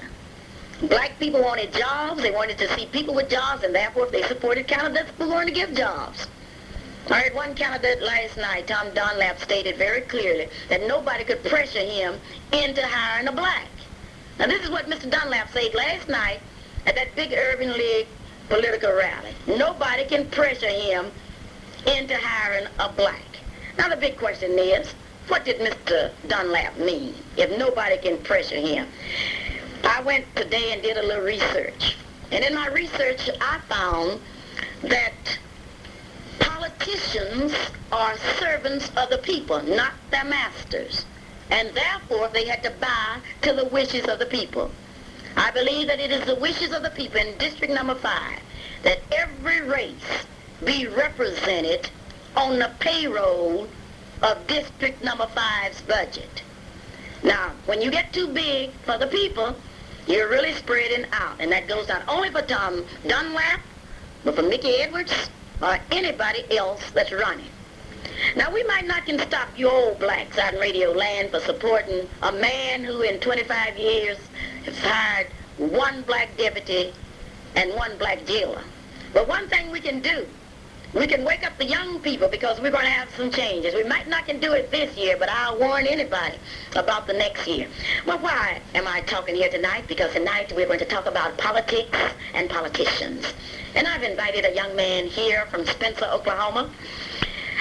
S1: Black people wanted jobs, they wanted to see people with jobs, and therefore they supported candidates who wanted to give jobs. I heard one candidate last night, Tom Dunlap, stated very clearly that nobody could pressure him into hiring a black. Now this is what Mr. Dunlap said last night at that big Urban League political rally. Nobody can pressure him into hiring a black. Now the big question is, what did Mr. Dunlap mean if nobody can pressure him? I went today and did a little research. And in my research, I found that politicians are servants of the people, not their masters. And therefore, they had to bow to the wishes of the people. I believe that it is the wishes of the people in District Number 5 that every race be represented on the payroll of District Number 5's budget. Now, when you get too big for the people, you're really spreading out. And that goes not only for Tom Dunlap, but for Mickey Edwards, or anybody else that's running. Now, we might not can stop you old blacks out in radio land for supporting a man who in 25 years has hired one black deputy and one black jailer. But one thing we can do, we can wake up the young people because we're going to have some changes. We might not can do it this year, but I'll warn anybody about the next year. Well, why am I talking here tonight? Because tonight we're going to talk about politics and politicians. And I've invited a young man here from Spencer, Oklahoma.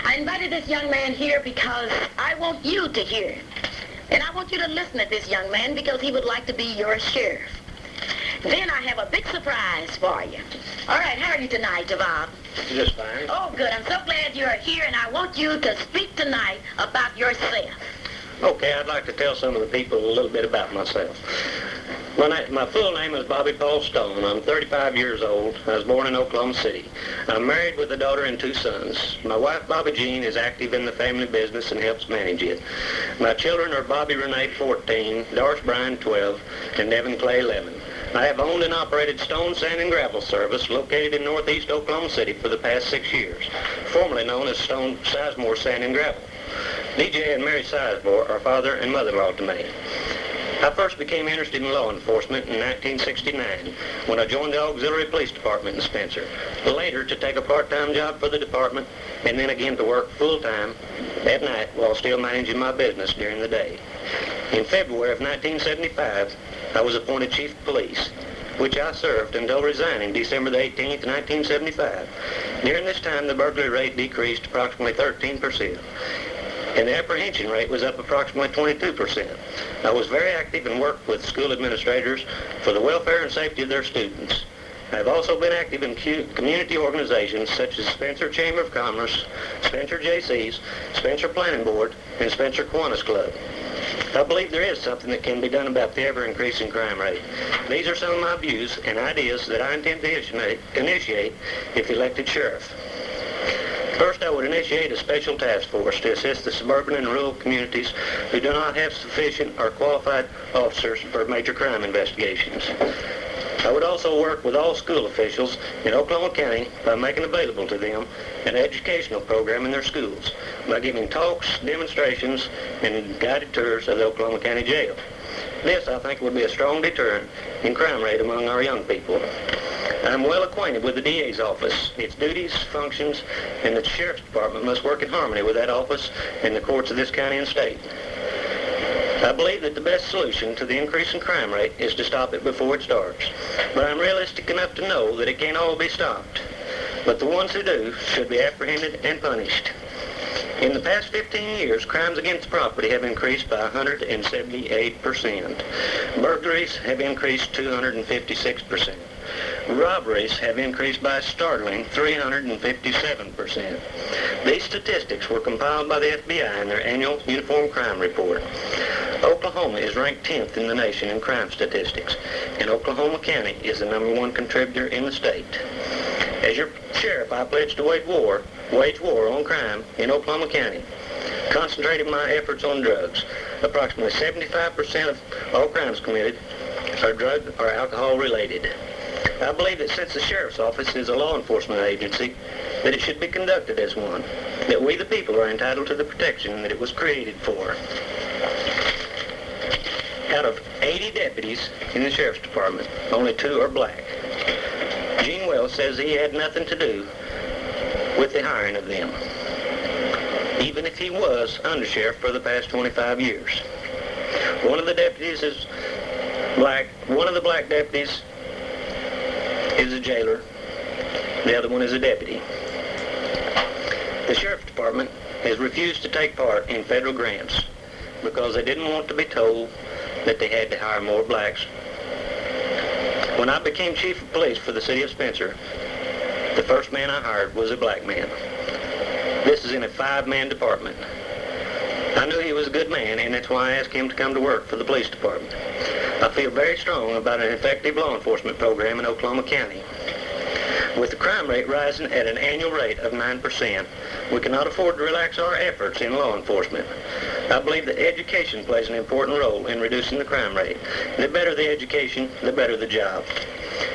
S1: I invited this young man here because I want you to hear him. And I want you to listen to this young man because he would like to be your sheriff. Then I have a big surprise for you. All right, how are you tonight, Javab?
S5: Just fine.
S1: Oh, good. I'm so glad you're here, and I want you to speak tonight about yourself.
S5: Okay, I'd like to tell some of the people a little bit about myself. My full name is Bobby Paul Stone. I'm 35 years old. I was born in Oklahoma City. I'm married with a daughter and 2 sons. My wife, Bobby Jean, is active in the family business and helps manage it. My children are Bobby Renee, 14, Doris Bryan, 12, and Nevin Clay, 11. I have owned and operated Stone Sand and Gravel Service located in northeast Oklahoma City for the past 6 years, formerly known as Stone Sizemore Sand and Gravel. DJ and Mary Sizemore are father and mother-in-law to me. I first became interested in law enforcement in 1969 when I joined the Auxiliary Police Department in Spencer, later to take a part-time job for the department and then again to work full-time at night while still managing my business during the day. In February of 1975, I was appointed Chief of Police, which I served until resigning December the 18th, 1975. During this time, the burglary rate decreased approximately 13%. And the apprehension rate was up approximately 22%. I was very active and worked with school administrators for the welfare and safety of their students. I've also been active in community organizations such as Spencer Chamber of Commerce, Spencer JC's, Spencer Planning Board, and Spencer Kiwanis Club. I believe there is something that can be done about the ever-increasing crime rate. These are some of my views and ideas that I intend to initiate if elected sheriff. First, I would initiate a special task force to assist the suburban and rural communities who do not have sufficient or qualified officers for major crime investigations. I would also work with all school officials in Oklahoma County by making available to them an educational program in their schools by giving talks, demonstrations, and guided tours of the Oklahoma County Jail. This, I think, would be a strong deterrent in crime rate among our young people. I'm well acquainted with the DA's office, its duties, functions, and the Sheriff's Department must work in harmony with that office and the courts of this county and state. I believe that the best solution to the increase in crime rate is to stop it before it starts. But I'm realistic enough to know that it can't all be stopped. But the ones who do should be apprehended and punished. In the past 15 years, crimes against property have increased by 178%. Burglaries have increased 256%. Robberies have increased by a startling 357%. These statistics were compiled by the FBI in their annual Uniform Crime Report. Oklahoma is ranked 10th in the nation in crime statistics, and Oklahoma County is the #1 contributor in the state. As your sheriff, I pledge to wage war on crime in Oklahoma County, concentrating my efforts on drugs. Approximately 75% of all crimes committed are drug or alcohol related. I believe that since the Sheriff's Office is a law enforcement agency, that it should be conducted as one, that we the people are entitled to the protection that it was created for. Out of 80 deputies in the Sheriff's Department, only 2 are black. Gene Wells says he had nothing to do with the hiring of them, even if he was undersheriff for the past 25 years. One of the deputies is black. One of the black deputies is a jailer. The other one is a deputy. The Sheriff's Department has refused to take part in federal grants because they didn't want to be told that they had to hire more blacks. When I became chief of police for the city of Spencer, the first man I hired was a black man. This is in a 5-man department. I knew he was a good man, and that's why I asked him to come to work for the police department. I feel very strong about an effective law enforcement program in Oklahoma County. With the crime rate rising at an annual rate of 9%, we cannot afford to relax our efforts in law enforcement. I believe that education plays an important role in reducing the crime rate. The better the education, the better the job.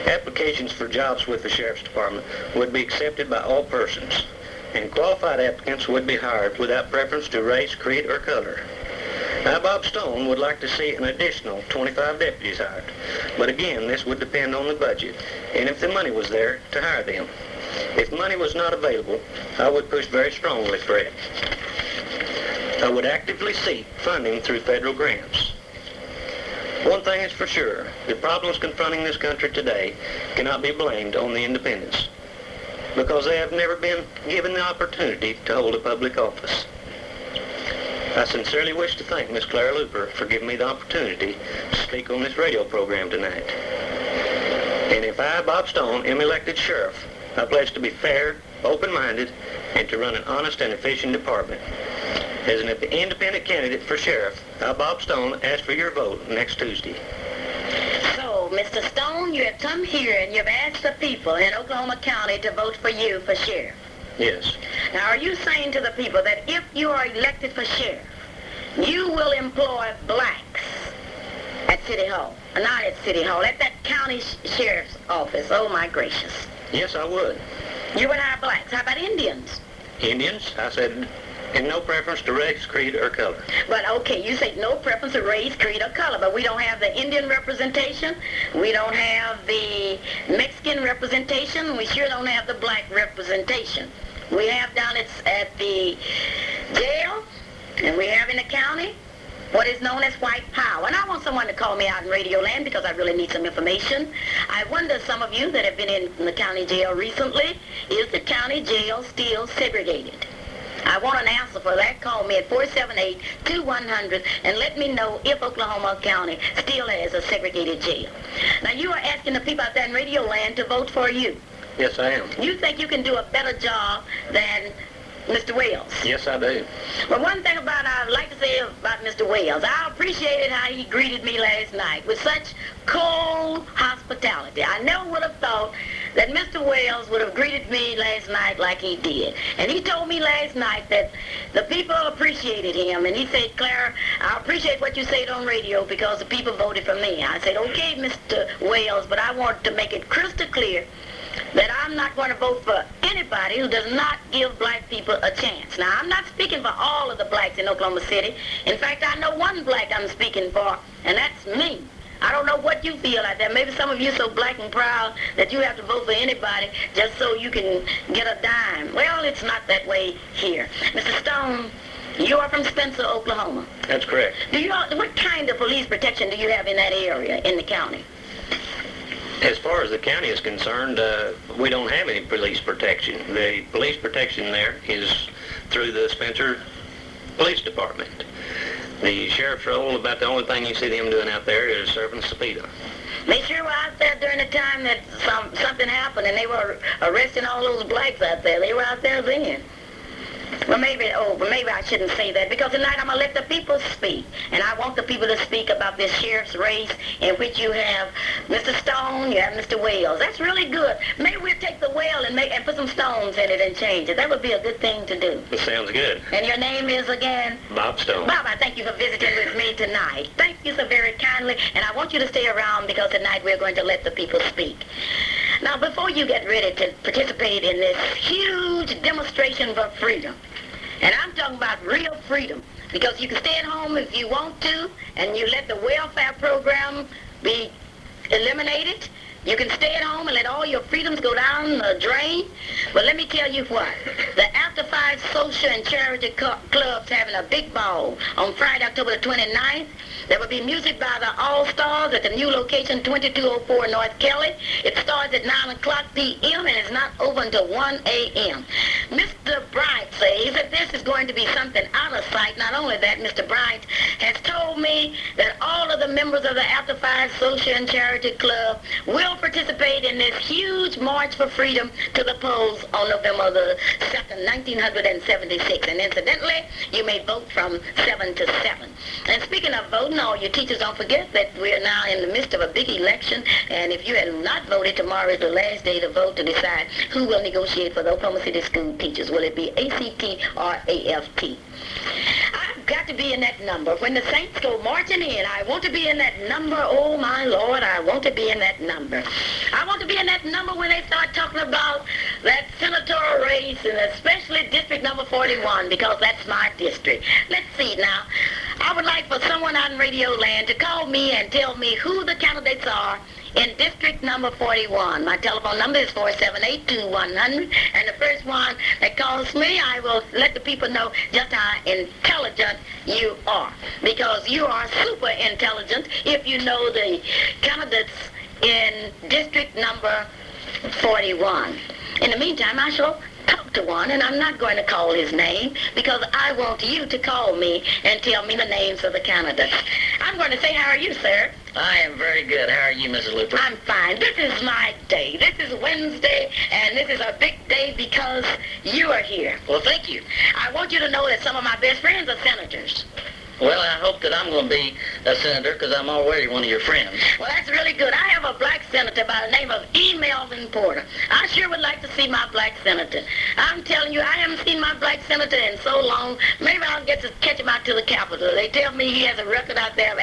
S5: Applications for jobs with the Sheriff's Department would be accepted by all persons, and qualified applicants would be hired without preference to race, creed, or color. Now, Bob Stone would like to see an additional 25 deputies hired, but again, this would depend on the budget, and if the money was there to hire them. If money was not available, I would push very strongly for it. I would actively seek funding through federal grants. One thing is for sure, the problems confronting this country today cannot be blamed on the independents, because they have never been given the opportunity to hold a public office. I sincerely wish to thank Miss Clara Luper for giving me the opportunity to speak on this radio program tonight. And if I, Bob Stone, am elected sheriff, I pledge to be fair, open-minded, and to run an honest and efficient department. As an independent candidate for sheriff, I, Bob Stone, ask for your vote next Tuesday.
S1: So, Mr. Stone, you have come here and you've asked the people in Oklahoma County to vote for you for sheriff.
S5: Yes.
S1: Now, are you saying to the people that if you are elected for sheriff, you will employ blacks at City Hall? Not at City Hall, at that county sheriff's office. Oh, my gracious.
S5: Yes, I would.
S1: You would hire blacks. How about Indians?
S5: Indians, I said, in no preference to race, creed, or color.
S1: But, okay, you say no preference of race, creed, or color, but we don't have the Indian representation. We don't have the Mexican representation. We sure don't have the black representation. We have down at the jail, and we have in the county what is known as white power. And I want someone to call me out in Radio Land because I really need some information. I wonder, some of you that have been in the county jail recently, is the county jail still segregated? I want an answer for that. Call me at 478-2100 and let me know if Oklahoma County still has a segregated jail. Now, you are asking the people out there in Radio Land to vote for you.
S5: Yes, I am.
S1: You think you can do a better job than Mr. Wales?
S5: Yes, I do.
S1: But one thing I'd like to say about Mr. Wales, I appreciated how he greeted me last night with such cold hospitality. I never would have thought that Mr. Wales would have greeted me last night like he did. And he told me last night that the people appreciated him. And he said, Clara, I appreciate what you said on radio because the people voted for me. I said, okay, Mr. Wales, but I want to make it crystal clear that I'm not going to vote for anybody who does not give black people a chance. Now, I'm not speaking for all of the blacks in Oklahoma City. In fact, I know one black I'm speaking for, and that's me. I don't know what you feel like that. Maybe some of you so black and proud that you have to vote for anybody just so you can get a dime. Well, it's not that way here. Mr. Stone, you are from Spencer, Oklahoma.
S5: That's correct.
S1: What kind of police protection do you have in that area, in the county?
S5: As far as the county is concerned, we don't have any police protection. The police protection there is through the Spencer Police Department. The sheriff's role, about the only thing you see them doing out there is serving subpoena.
S1: They sure were out there during the time that something happened and they were arresting all those blacks out there. They were out there then. Well, maybe I shouldn't say that, because tonight I'm going to let the people speak. And I want the people to speak about this sheriff's race in which you have Mr. Stone, you have Mr. Wales. That's really good. Maybe we'll take the whale and put some stones in it and change it. That would be a good thing to do.
S5: That sounds good.
S1: And your name is again?
S5: Bob Stone.
S1: Bob, I thank you for visiting with me tonight. Thank you so very kindly. And I want you to stay around because tonight we're going to let the people speak. Now, before you get ready to participate in this huge demonstration for freedom, and I'm talking about real freedom, because you can stay at home if you want to, and you let the welfare program be eliminated. You can stay at home and let all your freedoms go down the drain. But let me tell you what, the After 5 social and charity club's having a big ball on Friday, October the 29th. There will be music by the All-Stars at the new location, 2204 North Kelly. It starts at 9 o'clock p.m. and is not over until 1 a.m. Mr. Bright says that this is going to be something out of sight. Not only that, Mr. Bright has told me that all of the members of the After 5 Social and Charity Club will participate in this huge March for Freedom to the polls on November the 2nd, 1976. And incidentally, you may vote from 7 to 7. And speaking of voting, all you teachers, don't forget that we are now in the midst of a big election, and if you have not voted, tomorrow is the last day to vote to decide who will negotiate for the Oklahoma City school teachers. Will it be ACT or AFT? I've got to be in that number. When the Saints go marching in, I want to be in that number. Oh, my Lord, I want to be in that number. I want to be in that number when they start talking about that senatorial race, and especially District number 41, because that's my district. Let's see now. I would like for someone on Radio Land to call me and tell me who the candidates are in District number 41. My telephone number is 478-2100, and the first one that calls me, I will let the people know just how intelligent you are, because you are super intelligent if you know the candidates in District number 41. In the meantime, I shall talk to one, and I'm not going to call his name because I want you to call me and tell me the names of the candidates. I'm going to say, how are you, sir?
S2: I am very good. How are you, Mrs. Luper?
S1: I'm fine. This is my day. This is Wednesday, and this is a big day because you are here.
S2: Well, thank you.
S1: I want you to know that some of my best friends are senators.
S2: Well, I hope that I'm going to be a senator because I'm already one of your friends.
S1: Well, that's really good. I have a black senator by the name of E. Melvin Porter. I sure would like to see my black senator. I'm telling you, I haven't seen my black senator in so long. Maybe I'll get to catch him out to the Capitol. They tell me he has a record out there of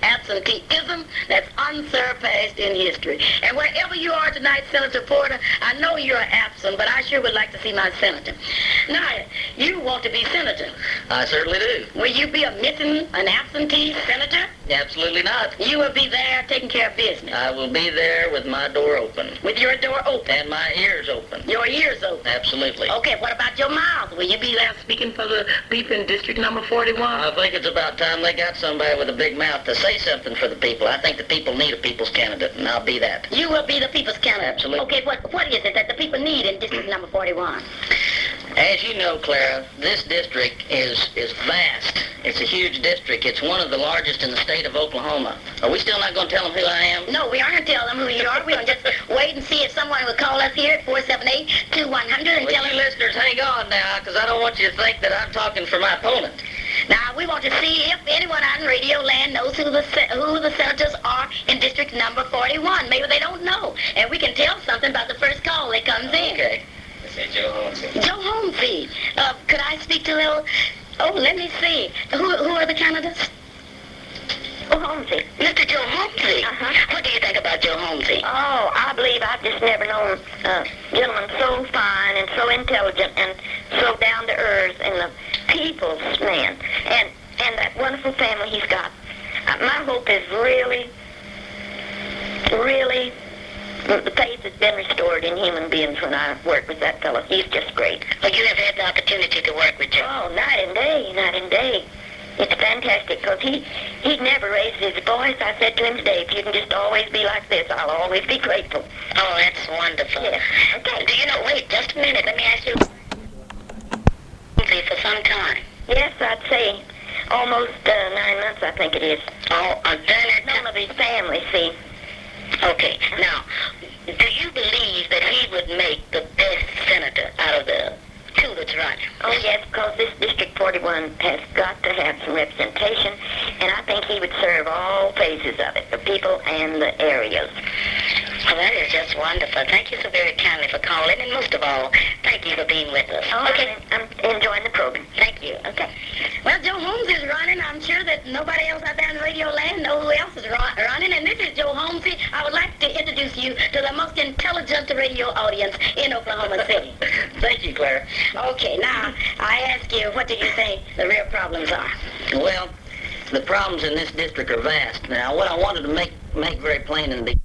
S1: absenteeism that's unsurpassed in history. And wherever you are tonight, Senator Porter, I know you're absent, but I sure would like to see my senator. Now, you want to be senator.
S2: I certainly do.
S1: Will you be an absentee senator?
S2: Absolutely not.
S1: You will be there taking care of business.
S2: I will be there with my door open.
S1: With your door open?
S2: And my ears open.
S1: Your ears open?
S2: Absolutely.
S1: Okay, what about your mouth? Will you be there speaking for the people in District number 41?
S2: I think it's about time they got somebody with a big mouth to say something for the people. I think the people need a people's candidate, and I'll be that.
S1: You will be the people's candidate?
S2: Absolutely.
S1: Okay, what is it that the people need in District number 41?
S2: As you know, Clara, this district is vast. It's a huge district. It's one of the largest in the state of Oklahoma. Are we still not going to tell them who I am?
S1: No, we aren't going to tell them who you are. We're going to just wait and see if someone will call us here at 478-2100 and
S2: Well,
S1: tell
S2: you
S1: us.
S2: listeners, hang on now, because I don't want you to think that I'm talking for my opponent.
S1: Now, we want to see if anyone on Radio Land knows who the senators are in District number 41. Maybe they don't know. And we can tell something about the first call that comes in.
S2: Okay.
S1: Joe Holmesy. Could I speak to little... Oh, let me see. Who are the candidates? Oh, Holmesy. Mr. Joe Holmesy. Uh-huh. What do you think about Joe Holmesy?
S6: Oh, I believe I've just never known a gentleman so fine and so intelligent and so down to earth and the people's man and that wonderful family he's got. My hope is really really, the faith has been restored in human beings when I work with that fellow. He's just great.
S7: Well, you have had the opportunity to work with Joe.
S6: Oh, night and day, night and day. It's fantastic because he never raised his voice. I said to him today, if you can just always be like this, I'll always be grateful.
S7: Oh, that's wonderful.
S6: Yes.
S7: Okay. Do you know, wait just a minute. Let me ask you for some time.
S6: Yes, I'd say almost 9 months, I think it is.
S7: Oh, during that
S6: None
S7: time.
S6: of his family, see.
S7: Okay. Now, do you believe that he would make the best senator out of the two that's running?
S6: Oh, yes, because this District 41 has got to have some representation, and I think he would serve all phases of it, the people and the areas.
S7: Well, that is just wonderful. Thank you so very kindly for calling, and most of all, thank you for being with us.
S6: Oh, okay. I'm enjoying the program.
S7: Thank you.
S6: Okay. Well, Joe Holmes is running. I'm sure that nobody else out there in radio land knows who else is running, and this is Joe Holmes. I would like to introduce you to the most intelligent radio audience in Oklahoma City.
S2: Thank you, Clara.
S6: Okay, now, I ask you, what do you think the real problems are?
S2: Well, the problems in this district are vast. Now, what I wanted to make very plain in the